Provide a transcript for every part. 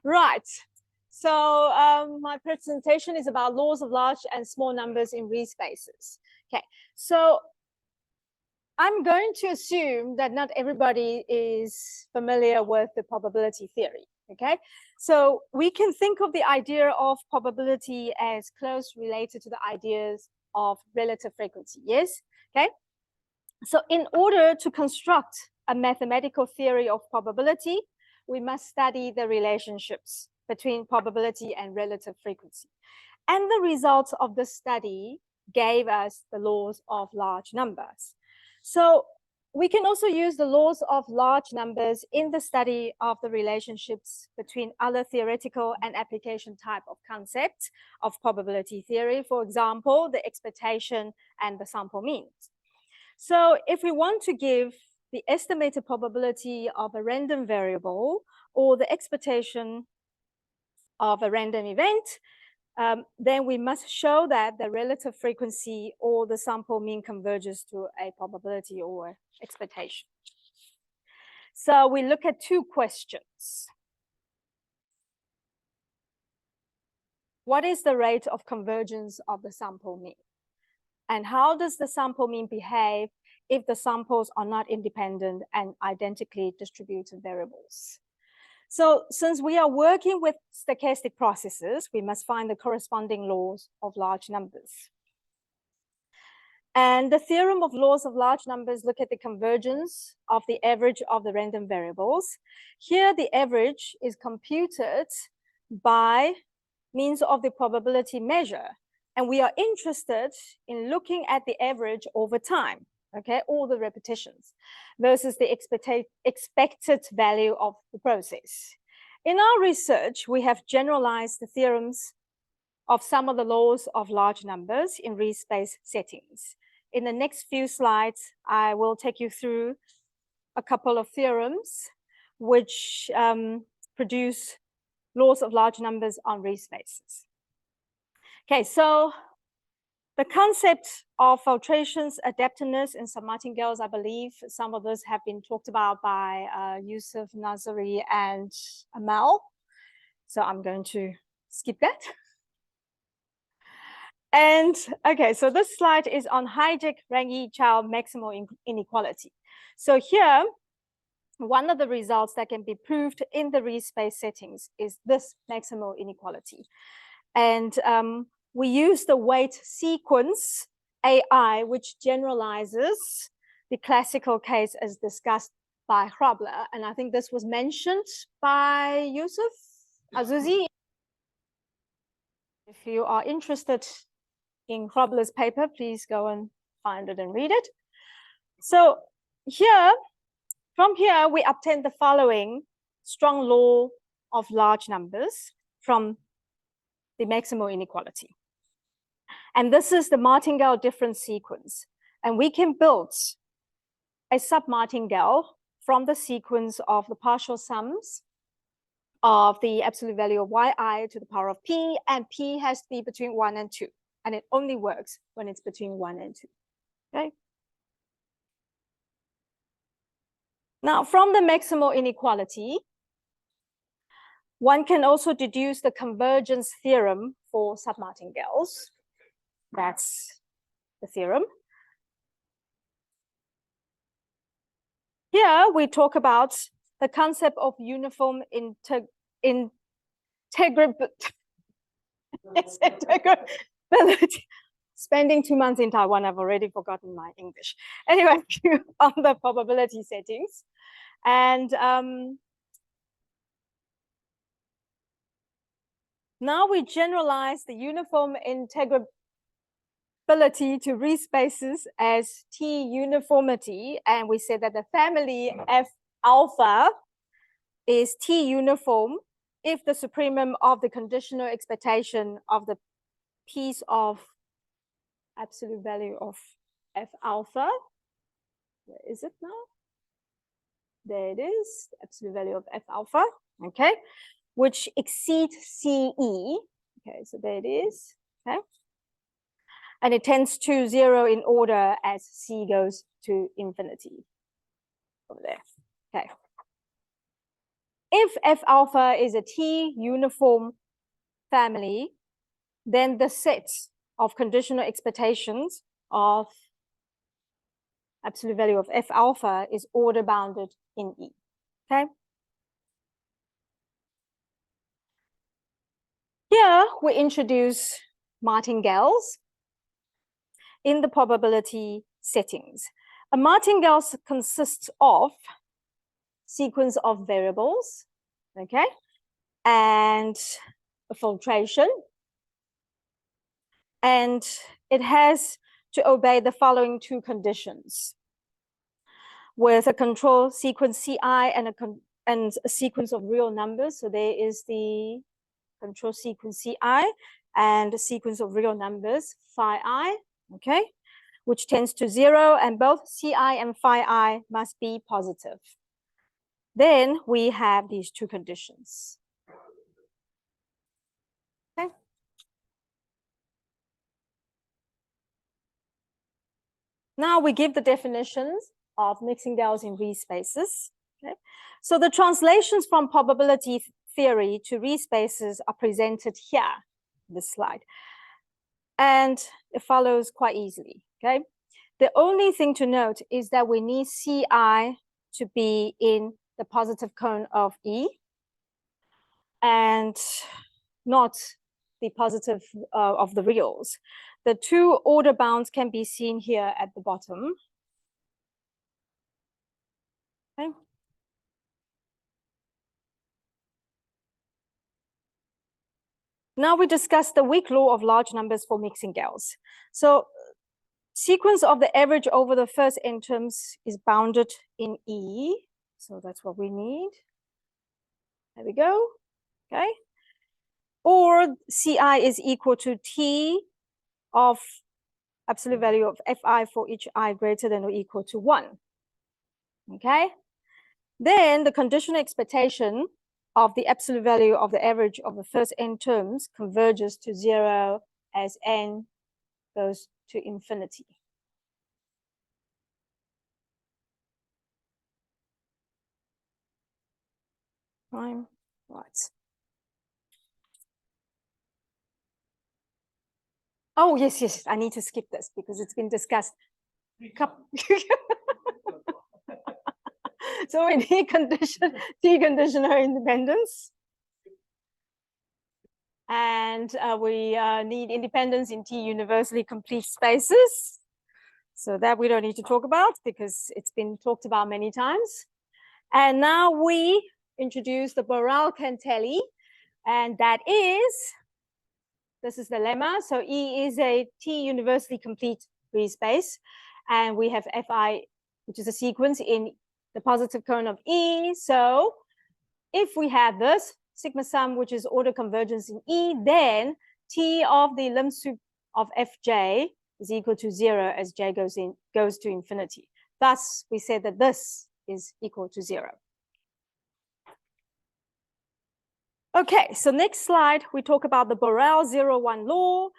Right. So my presentation is about laws of large and small numbers in Riesz spaces. Okay. So I'm going to assume that not everybody is familiar with the probability theory. Okay. So we can think of the idea of probability as close related to the ideas of relative frequency. Yes. Okay. So in order to construct a mathematical theory of probability, we must study the relationships between probability and relative frequency. And the results of this study gave us the laws of large numbers. So we can also use the laws of large numbers in the study of the relationships between other theoretical and application type of concepts of probability theory, for example, the expectation and the sample means. So if we want to give the estimated probability of a random variable or the expectation of a random event, then we must show that the relative frequency or the sample mean converges to a probability or expectation. So we look at two questions. What is the rate of convergence of the sample mean? And how does the sample mean behave if the samples are not independent and identically distributed variables? So since we are working with stochastic processes, we must find the corresponding laws of large numbers. And the theorem of laws of large numbers look at the convergence of the average of the random variables. Here, the average is computed by means of the probability measure. And we are interested in looking at the average over time, okay, all the repetitions versus the expected value of the process. In our research, we have generalized the theorems of some of the laws of large numbers in Riesz space settings. In the next few slides, I will take you through a couple of theorems which produce laws of large numbers on Riesz spaces. Okay, so the concept of filtrations, adaptiveness, and submartingales, I believe some of those have been talked about by Yusuf, Nazari, and Amal. So I'm going to skip that. And okay, so this slide is on Hijack-Rangui-Chow maximal inequality. So here, one of the results that can be proved in the Riesz space settings is this maximal inequality. And we use the weight sequence AI, which generalizes the classical case as discussed by Hrabler. And I think this was mentioned by Yusuf Azuzi. If you are interested in Hrabler's paper, please go and find it and read it. So here, from here, we obtain the following strong law of large numbers from the maximal inequality. And this is the Martingale difference sequence. And we can build a sub-Martingale from the sequence of the partial sums of the absolute value of yi to the power of p, and p has to be between 1 and 2. And it only works when it's between 1 and 2. Okay? Now, from the maximal inequality, one can also deduce the convergence theorem for sub-Martingales. That's the theorem. Here we talk about the concept of uniform integrability. Spending 2 months in Taiwan, I've already forgotten my English. Anyway, on the probability settings. And now we generalize the uniform integrability to Riesz spaces as T uniformity, and we say that the family F alpha is T uniform if the supremum of the conditional expectation of the piece of absolute value of F alpha. Where is it now? There it is, the absolute value of F alpha, okay, which exceeds CE. Okay, so there it is, okay. And it tends to 0 in order as C goes to infinity over there. Okay. if F alpha is a T uniform family, then the set of conditional expectations of absolute value of F alpha is order bounded in E. Okay. Here we introduce martingales in the probability settings. A martingale consists of sequence of variables, okay, and a filtration, and it has to obey the following two conditions with a control sequence Ci and a sequence of real numbers. So there is the control sequence Ci and a sequence of real numbers phi I, okay, which tends to 0, and both Ci and phi I must be positive. Then we have these two conditions. Okay. Now we give the definitions of mixing-dales in Riesz spaces. Okay. So the translations from probability theory to Riesz spaces are presented here in this slide. And it follows quite easily. Okay. The only thing to note is that we need Ci to be in the positive cone of E and not the positive of the reals. The two order bounds can be seen here at the bottom. Okay. Now we discuss the weak law of large numbers for mixing-dales. So sequence of the average over the first n terms is bounded in E. So that's what we need. There we go. Okay. Or Ci is equal to T of absolute value of Fi for each I greater than or equal to 1. Okay. Then the conditional expectation of the absolute value of the average of the first n terms converges to 0 as n goes to infinity. Right. Oh, yes, I need to skip this because it's been discussed. So we need deconditional independence. And we need independence in T universally complete spaces. So that we don't need to talk about because it's been talked about many times. And now we introduce the Boral Cantelli, and that is, this is the lemma. So E is a T universally complete Riesz space, and we have Fi, which is a sequence in the positive cone of E. So if we have this sigma sum, which is order convergence in E, then T of the lim sup of Fj is equal to 0 as j goes to infinity. Thus, we say that this is equal to 0. Okay, so next slide, we talk about the Borel01 law,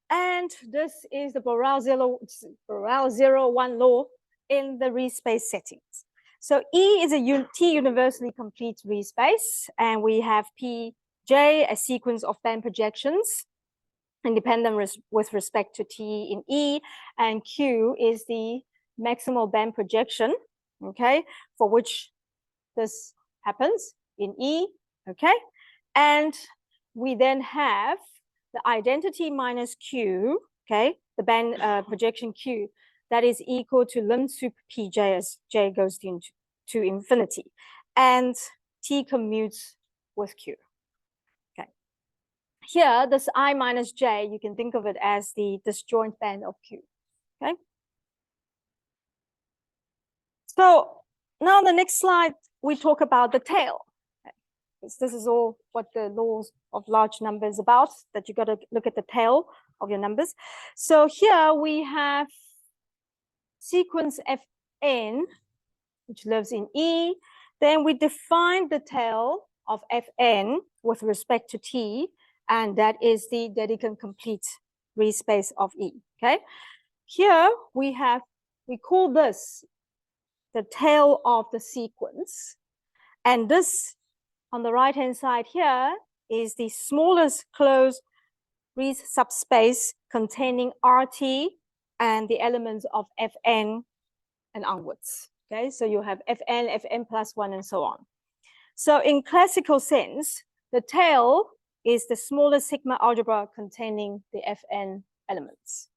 and this is the Borel01 law in the Riesz space settings. So E is a T universally complete Riesz space, and we have Pj, a sequence of band projections, independent with respect to T in E, and Q is the maximal band projection, okay, for which this happens in E, okay? And we then have the identity minus Q, okay, the band projection Q, that is equal to lim sup Pj as j goes to infinity. And T commutes with Q. Okay. Here, this I minus j, you can think of it as the disjoint band of Q. Okay. So now the next slide, we talk about the tail. This is all what the laws of large numbers about, that you got to look at the tail of your numbers. So here we have sequence Fn, which lives in E. Then we define the tail of Fn with respect to T, and that is the Dedekind complete Riesz space of E, okay? Here we call this the tail of the sequence, and this on the right-hand side here is the smallest closed Riesz subspace containing RT and the elements of Fn and onwards. Okay, so you have Fn, Fn plus 1, and so on. So in classical sense, the tail is the smallest sigma algebra containing the Fn elements.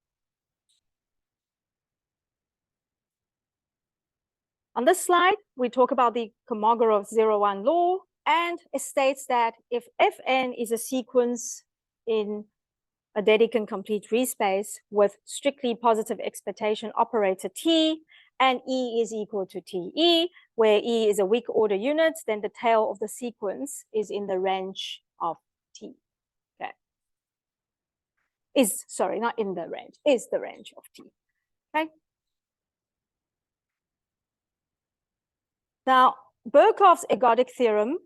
On this slide, we talk about the Commodore-01 law, and it states that if Fn is a sequence in a Dedekind complete Riesz space with strictly positive expectation operator T, and E is equal to TE, where E is a weak order unit, then the tail of the sequence is in the range of T. Okay. Sorry, not in the range, is the range of T. Okay. Now, Birkhoff's ergodic theorem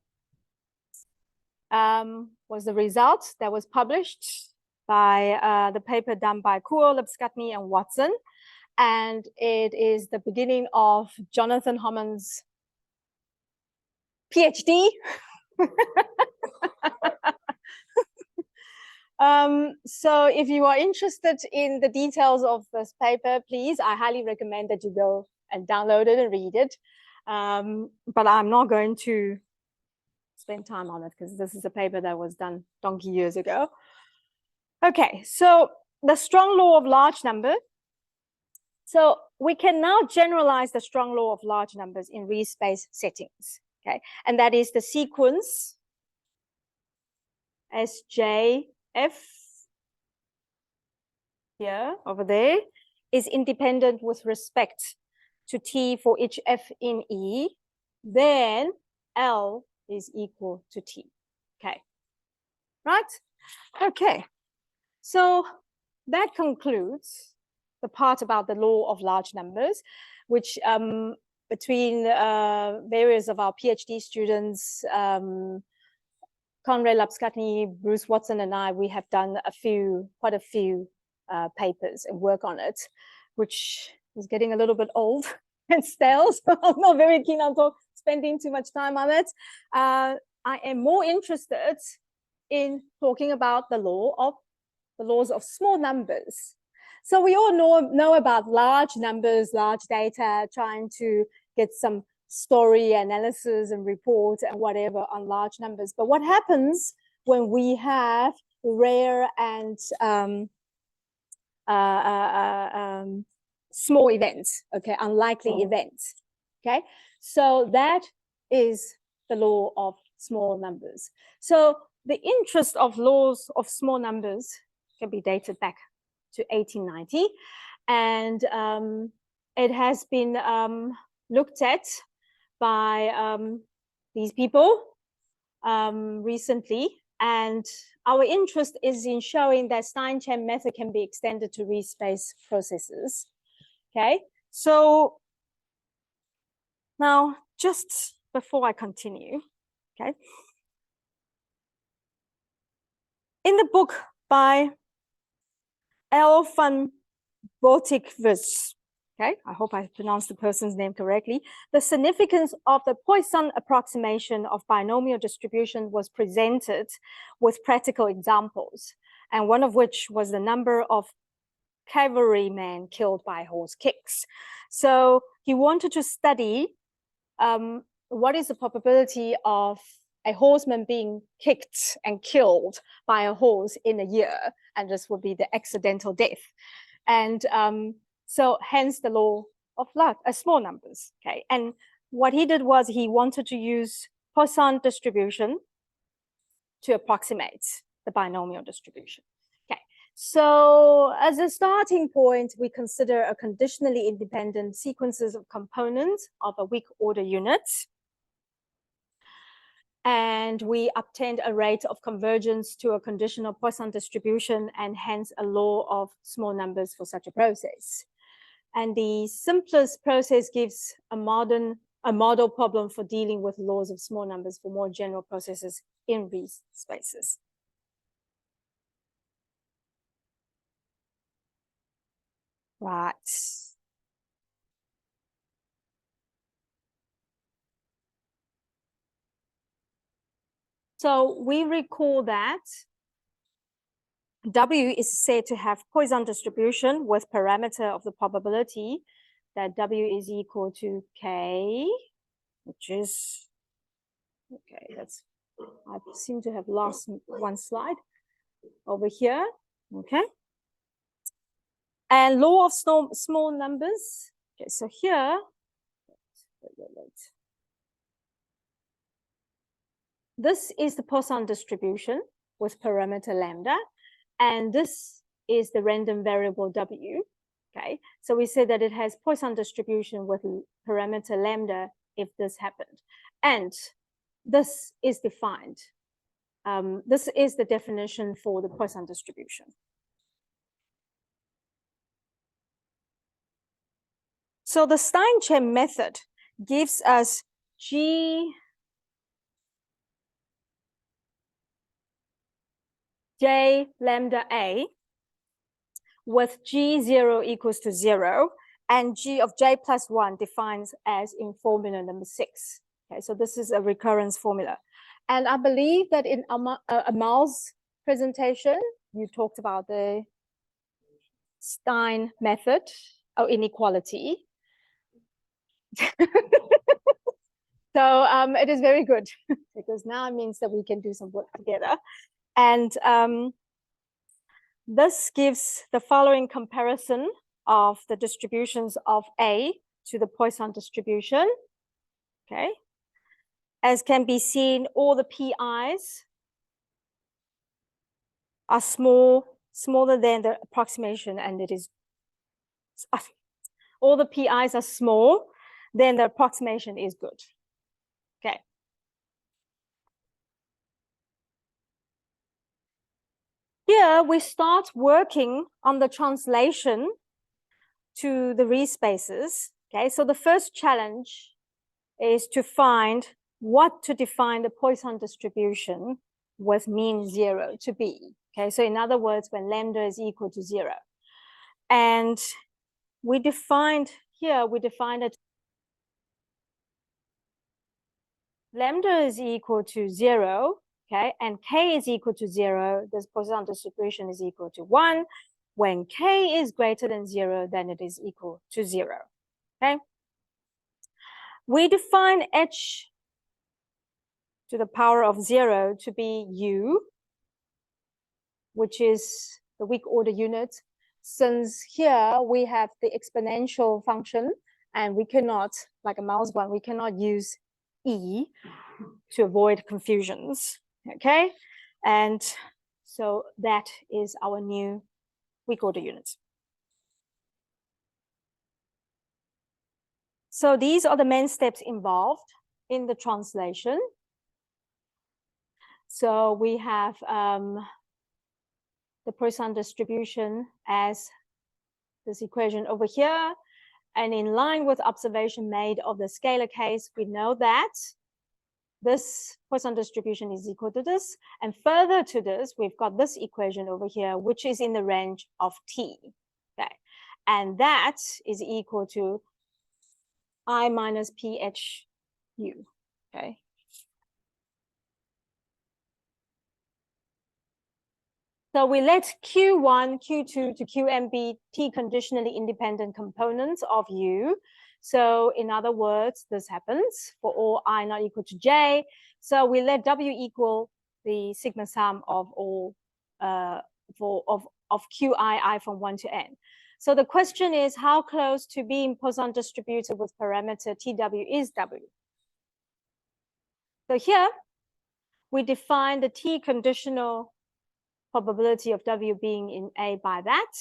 was the result that was published by the paper done by Kuo, Lipskatny, and Watson. And it is the beginning of Jonathan Harmon's PhD. So if you are interested in the details of this paper, please, I highly recommend that you go and download it and read it. But I'm not going to spend time on it because this is a paper that was done donkey years ago. Okay, so the strong law of large number. So we can now generalize the strong law of large numbers in Riesz space settings. Okay, and that is the sequence SJF here over there is independent with respect to T for each F in E, then L is equal to T. Okay, right? Okay, so that concludes the part about the law of large numbers, which between various of our PhD students, Conrad Lipskatny, Bruce Watson, and I, we have done quite a few papers and work on it, which is getting a little bit old and stale, so I'm not very keen on spending too much time on it. I am more interested in talking about the laws of small numbers. So we all know about large numbers, large data, trying to get some story analysis and report and whatever on large numbers. But what happens when we have rare and small events, okay, unlikely events, okay? So that is the law of small numbers. So the interest of laws of small numbers can be dated back to 1890, and it has been looked at by these people recently, and our interest is in showing that Stein-Chen method can be extended to Riesz space processes. Okay, so now just before I continue, okay, in the book by L. van Botikvus, okay, I hope I pronounced the person's name correctly, the significance of the Poisson approximation of binomial distribution was presented with practical examples, and one of which was the number of cavalrymen killed by horse kicks. So he wanted to study what is the probability of a horseman being kicked and killed by a horse in a year, and this would be the accidental death. And so hence the law of small numbers, okay? And what he did was he wanted to use Poisson distribution to approximate the binomial distribution. Okay, so as a starting point, we consider a conditionally independent sequences of components of a weak order unit. And we obtained a rate of convergence to a conditional Poisson distribution and hence a law of small numbers for such a process. And the simplest process gives a model problem for dealing with laws of small numbers for more general processes in Riesz spaces. Right. So we recall that W is said to have Poisson distribution with parameter of the probability that W is equal to K, which is, okay, that's, I seem to have lost one slide over here, okay. And law of small numbers. Okay, so here, this is the Poisson distribution with parameter lambda, and this is the random variable W. Okay, so we say that it has Poisson distribution with parameter lambda if this happened, and this is defined. This is the definition for the Poisson distribution. So the Stein-Chen method gives us J lambda A with G0 equals to 0 and G of J plus 1 defines as in formula number 6. Okay, so this is a recurrence formula. And I believe that in Amal's presentation, you talked about the Stein method of inequality. So it is very good because now it means that we can do some work together. And this gives the following comparison of the distributions of A to the Poisson distribution. Okay. As can be seen, all the PIs are smaller than the approximation, and it is all the PIs are small, then the approximation is good. Okay. Here we start working on the translation to the Riesz spaces. Okay, so the first challenge is to find what to define the Poisson distribution with mean 0 to be. Okay, so in other words, when lambda is equal to 0. And we defined here, we defined that lambda is equal to 0, okay, and K is equal to 0, this Poisson distribution is equal to 1. When K is greater than 0, then it is equal to 0, okay? We define H to the power of 0 to be U, which is the weak order unit. Since here we have the exponential function and we cannot, like a mouse one, we cannot use E to avoid confusions, okay? And so that is our new weak order unit. So these are the main steps involved in the translation. So we have the Poisson distribution as this equation over here. And in line with observation made of the scalar case, we know that this Poisson distribution is equal to this. And further to this, we've got this equation over here, which is in the range of T. Okay. And that is equal to I minus PHU. Okay. So we let Q1, Q2 to Qm be T conditionally independent components of U. So in other words, this happens for all I not equal to J. So we let W equal the sigma sum of all of Qi from 1 to n. So the question is, how close to being Poisson distributed with parameter TW is W? So here we define the T conditional probability of W being in A by that,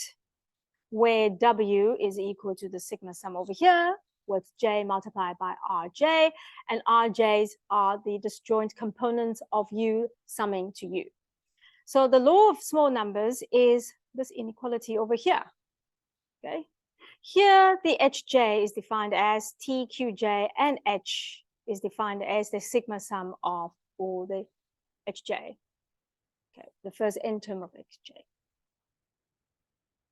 where W is equal to the sigma sum over here with J multiplied by Rj, and Rj's are the disjoint components of U summing to U. So the law of small numbers is this inequality over here, okay? Here, the Hj is defined as Tqj, and H is defined as the sigma sum of all the Hj. Okay, the first n term of Xj.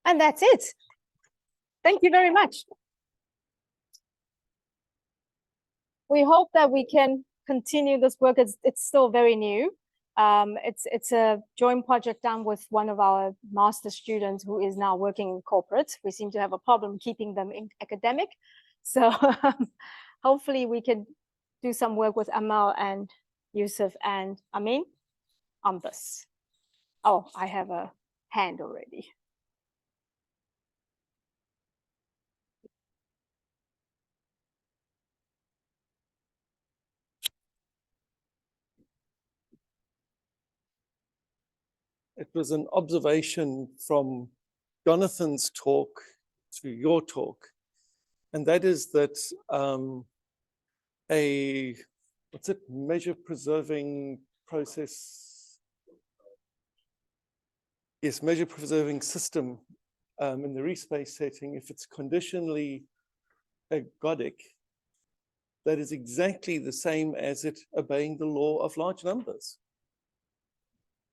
And that's it. Thank you very much. We hope that we can continue this work. It's still very new. It's a joint project done with one of our master students who is now working in corporate. We seem to have a problem keeping them in academic. So hopefully we can do some work with Amal and Yusuf and Amin on this. Oh, I have a hand already. It was an observation from Jonathan's talk to your talk, and that is that measure preserving process? Yes, measure preserving system in the Riesz setting, if it's conditionally ergodic, that is exactly the same as it obeying the law of large numbers.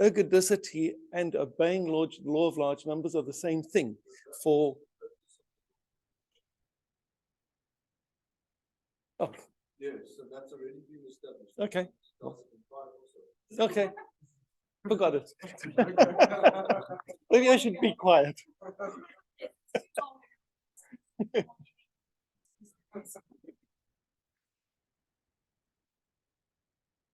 Ergodicity and obeying law of large numbers are the same thing for. Oh. Yes, so that's already been established. Okay. Okay. Forgot it. Maybe I should be quiet.